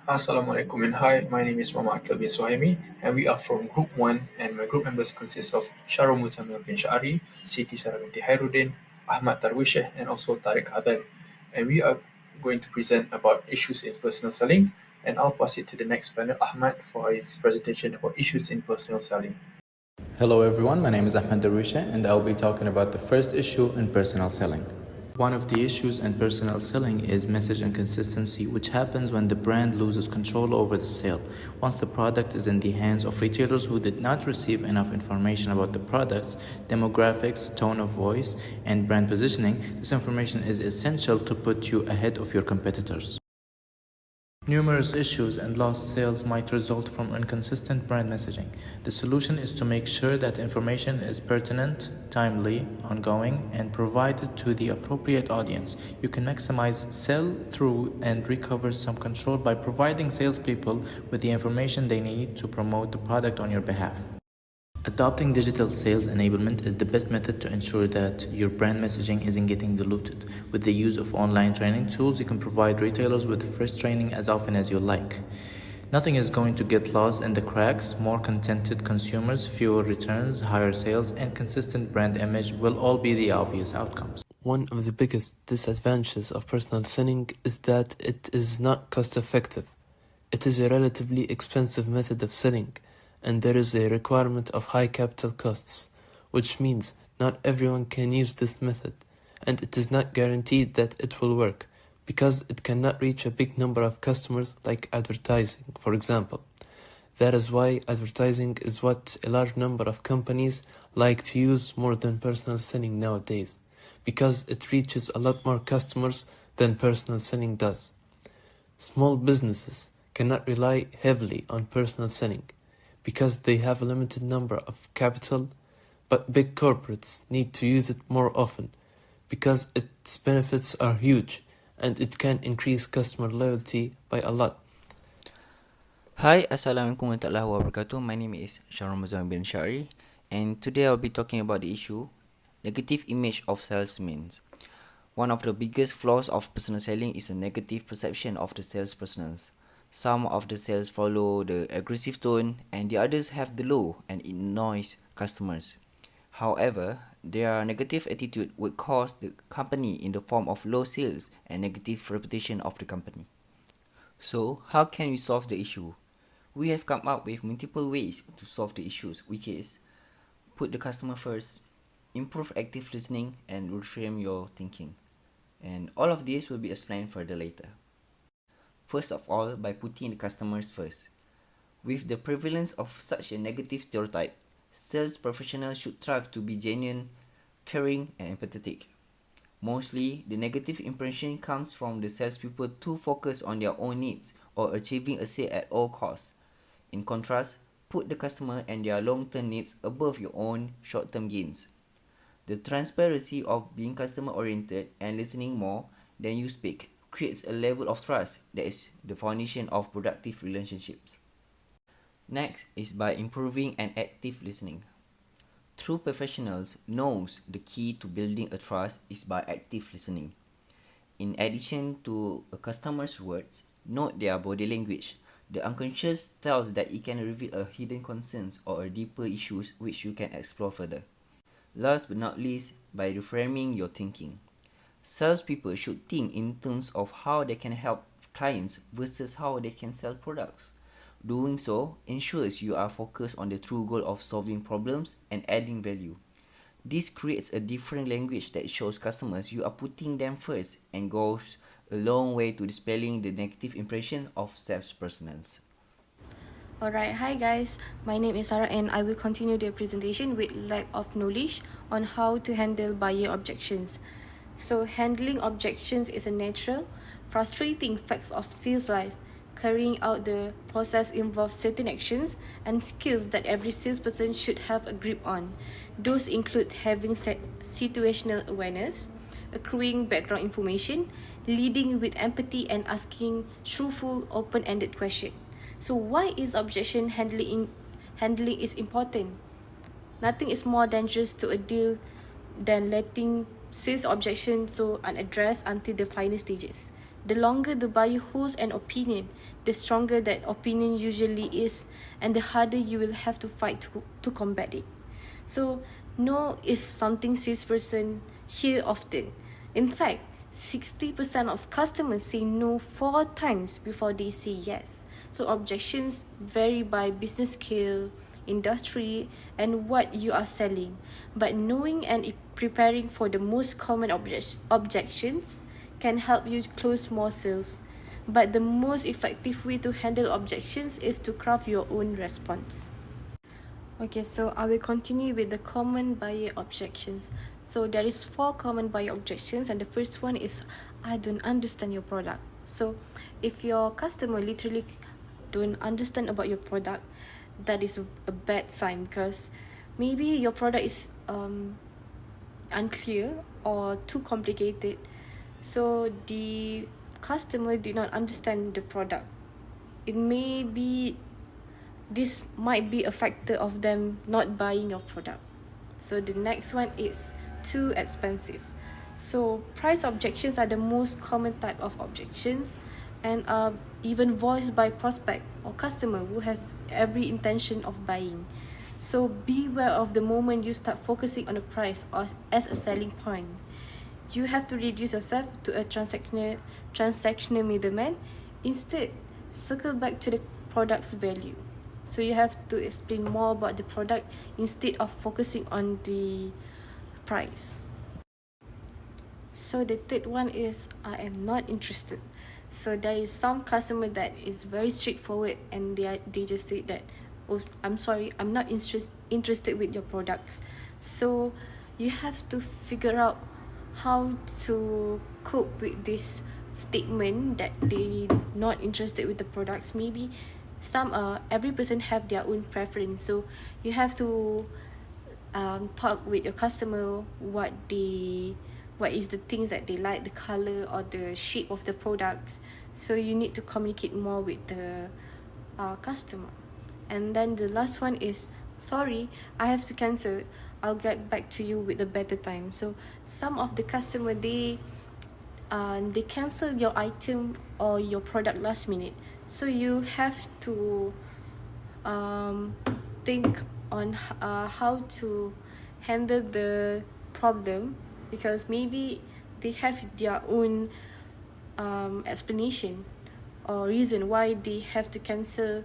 Assalamualaikum and hi, my name is Aqil bin Suhaimi and we are from Group 1 and my group members consist of Shahrul Muzammil bin Shaari, Siti Sarah binti Hairudin, Ahmad Darwicheh and also Tarik Adel. And we are going to present about issues in personal selling and I'll pass it to the next panel, Ahmad, for his presentation about issues in personal selling. Hello everyone, my name is Ahmad Darwicheh and I'll be talking about the first issue in personal selling. One of the issues in personal selling is message inconsistency, which happens when the brand loses control over the sale. Once the product is in the hands of retailers who did not receive enough information about the products, demographics, tone of voice, and brand positioning, this information is essential to put you ahead of your competitors. Numerous issues and lost sales might result from inconsistent brand messaging. The solution is to make sure that information is pertinent, timely, ongoing, and provided to the appropriate audience. You can maximize sell through and recover some control by providing salespeople with the information they need to promote the product on your behalf. Adopting digital sales enablement is the best method to ensure that your brand messaging isn't getting diluted. With the use of online training tools, you can provide retailers with fresh training as often as you like. Nothing is going to get lost in the cracks. More contented consumers, fewer returns, higher sales, and consistent brand image will all be the obvious outcomes. One of the biggest disadvantages of personal selling is that it is not cost effective. It is a relatively expensive method of selling, and there is a requirement of high capital costs, which means not everyone can use this method, and it is not guaranteed that it will work, because it cannot reach a big number of customers like advertising, for example. That is why advertising is what a large number of companies like to use more than personal selling nowadays, because it reaches a lot more customers than personal selling does. Small businesses cannot rely heavily on personal selling, because they have a limited number of capital, but big corporates need to use it more often because its benefits are huge and it can increase customer loyalty by a lot. Hi, Assalamualaikum warahmatullahi wabarakatuh. My name is Shahrul bin Shaari, and today I'll be talking about the issue negative image of salesmen. One of the biggest flaws of personal selling is a negative perception of the salespersons. Some of the sales follow the aggressive tone, and the others have the low and it annoys customers. However, their negative attitude would cost the company in the form of low sales and negative reputation of the company. So, how can we solve the issue? We have come up with multiple ways to solve the issues, which is put the customer first, improve active listening, and reframe your thinking. And all of this will be explained further later. First of all, by putting the customers first. With the prevalence of such a negative stereotype, sales professionals should strive to be genuine, caring, and empathetic. Mostly, the negative impression comes from the salespeople too focused on their own needs or achieving a sale at all costs. In contrast, put the customer and their long-term needs above your own short-term gains. The transparency of being customer-oriented and listening more than you speak creates a level of trust that is the foundation of productive relationships. Next is by improving and active listening. True professionals knows the key to building a trust is by active listening. In addition to a customer's words, note their body language. The unconscious tells that it can reveal a hidden concerns or a deeper issues which you can explore further. Last but not least, by reframing your thinking. Salespeople should think in terms of how they can help clients versus how they can sell products. Doing so ensures you are focused on the true goal of solving problems and adding value. This creates a different language that shows customers you are putting them first and goes a long way to dispelling the negative impression of salespersons. Alright, hi guys, my name is Sarah and I will continue the presentation with lack of knowledge on how to handle buyer objections. So handling objections is a natural, frustrating fact of sales life. Carrying out the process involves certain actions and skills that every salesperson should have a grip on. Those include having situational awareness, accruing background information, leading with empathy, and asking truthful, open-ended questions. So why is objection handling is important? Nothing is more dangerous to a deal than letting sales objections so unaddressed until the final stages. The longer the buyer holds an opinion, the stronger that opinion usually is, and the harder you will have to fight to combat it. So, no is something salesperson hear often. In fact, 60% of customers say no 4 times before they say yes. So objections vary by business scale, industry, and what you are selling. But knowing and preparing for the most common objections can help you close more sales. But the most effective way to handle objections is to craft your own response. Okay, so I will continue with the common buyer objections. So there is 4 common buyer objections, and the first one is, I don't understand your product. So if your customer literally don't understand about your product, that is a bad sign, because maybe your product is unclear or too complicated. So the customer did not understand the product. This might be a factor of them not buying your product. So the next one is too expensive. So price objections are the most common type of objections, and are even voiced by prospect or customer who have every intention of buying. So beware of the moment you start focusing on the price or as a selling point. You have to reduce yourself to a transactional middleman. Instead, circle back to the product's value. So you have to explain more about the product instead of focusing on the price. So the third one is, I am not interested. So there is some customer that is very straightforward, and they just say that, oh, I'm sorry, I'm not interested with your products. So you have to figure out how to cope with this statement that they not interested with the products. Maybe every person have their own preference, so you have to talk with your customer what is the things that they like, the color or the shape of the products. So you need to communicate more with the customer. And then the last one is, sorry, I have to cancel, I'll get back to you with a better time. So some of the customer, they cancel your item or your product last minute. So you have to think on how to handle the problem, because maybe they have their own explanation or reason why they have to cancel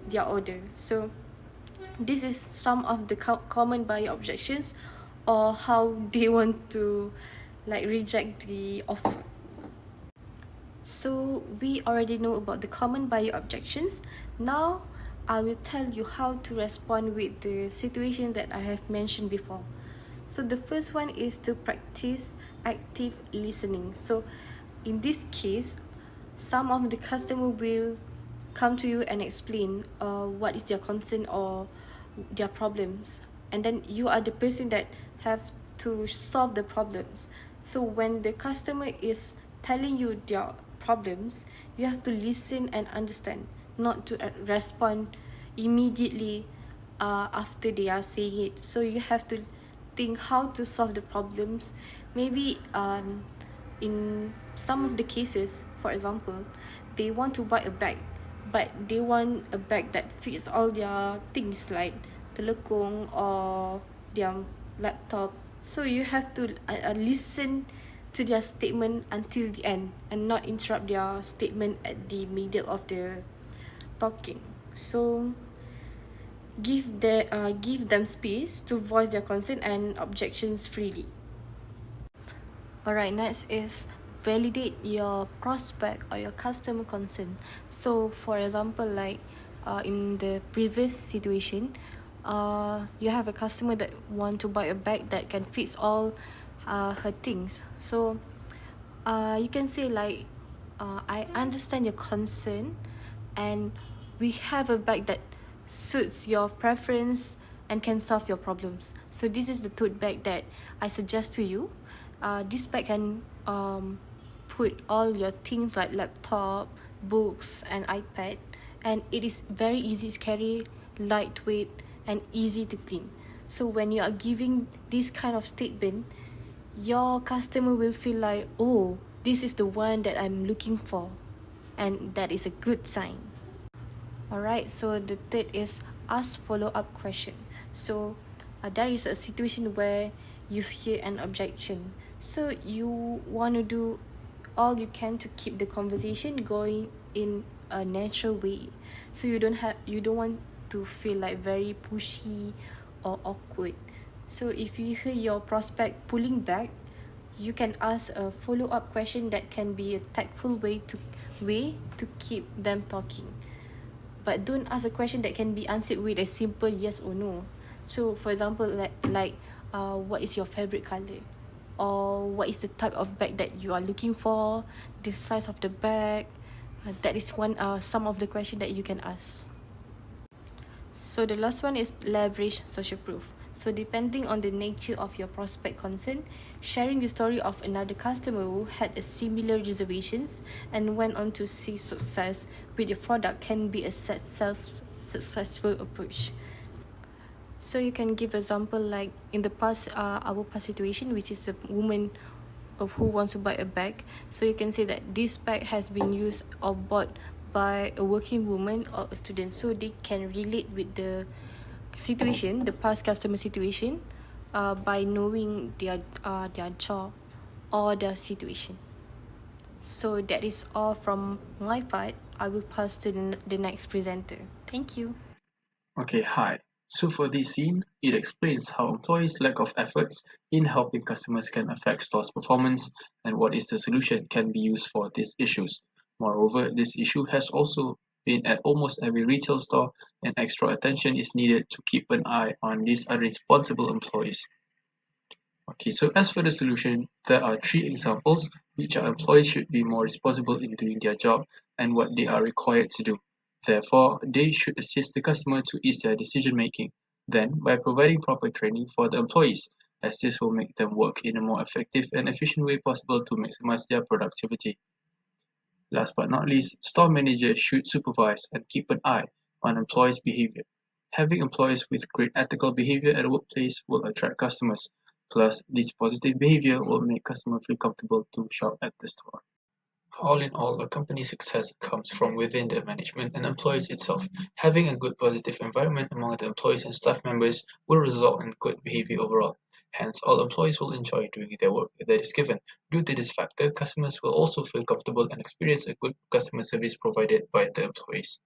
their order. So this is some of the common buyer objections, or how they want to reject the offer. So we already know about the common buyer objections. Now I will tell you how to respond with the situation that I have mentioned before. So the first one is to practice active listening. So in this case, some of the customer will come to you and explain what is their concern or their problems, and then you are the person that have to solve the problems. So when the customer is telling you their problems, you have to listen and understand, not to respond immediately after they are saying it. So you have to think how to solve the problems. Maybe in some of the cases, for example, they want to buy a bag, but they want a bag that fits all their things like telekung or their laptop. So you have to listen to their statement until the end and not interrupt their statement at the middle of the talking. So give them space to voice their concern and objections freely. Alright, next is validate your prospect or your customer concern. So for example, in the previous situation, you have a customer that want to buy a bag that can fit all her things. So you can say I understand your concern, and we have a bag that suits your preference and can solve your problems. So this is the tote bag that I suggest to you. This bag can put all your things like laptop, books and iPad, and it is very easy to carry, lightweight and easy to clean. So when you are giving this kind of statement, your customer will feel like, oh, this is the one that I'm looking for, and that is a good sign. Alright, so the third is ask follow-up question. So there is a situation where you hear an objection. So you want to do all you can to keep the conversation going in a natural way. So you don't want to feel like very pushy or awkward. So if you hear your prospect pulling back, you can ask a follow-up question that can be a tactful way to keep them talking. But don't ask a question that can be answered with a simple yes or no. So for example, what is your favorite color? Or what is the type of bag that you are looking for? The size of the bag? That is some of the questions that you can ask. So the last one is leverage social proof. So depending on the nature of your prospect concern, sharing the story of another customer who had a similar reservations and went on to see success with your product can be a successful approach. So you can give example like in the past, our past situation, which is a woman who wants to buy a bag. So you can say that this bag has been used or bought by a working woman or a student, so they can relate with the situation, the past customer situation, by knowing their job or their situation. So that is all from my part. I will pass to the next presenter. Thank you. Okay, hi. So for this scene, it explains how employees' lack of efforts in helping customers can affect store's performance and what is the solution can be used for these issues. Moreover, this issue has also been at almost every retail store, and extra attention is needed to keep an eye on these irresponsible employees. Okay, so as for the solution, there are three examples which our employees should be more responsible in doing their job and what they are required to do. Therefore, they should assist the customer to ease their decision making. Then, by providing proper training for the employees, as this will make them work in a more effective and efficient way possible to maximize their productivity. Last but not least, store managers should supervise and keep an eye on employees' behavior. Having employees with great ethical behavior at the workplace will attract customers. Plus, this positive behavior will make customers feel comfortable to shop at the store. All in all, a company's success comes from within the management and employees itself. Having a good positive environment among the employees and staff members will result in good behavior overall. Hence, all employees will enjoy doing their work that is given. Due to this factor, customers will also feel comfortable and experience a good customer service provided by the employees.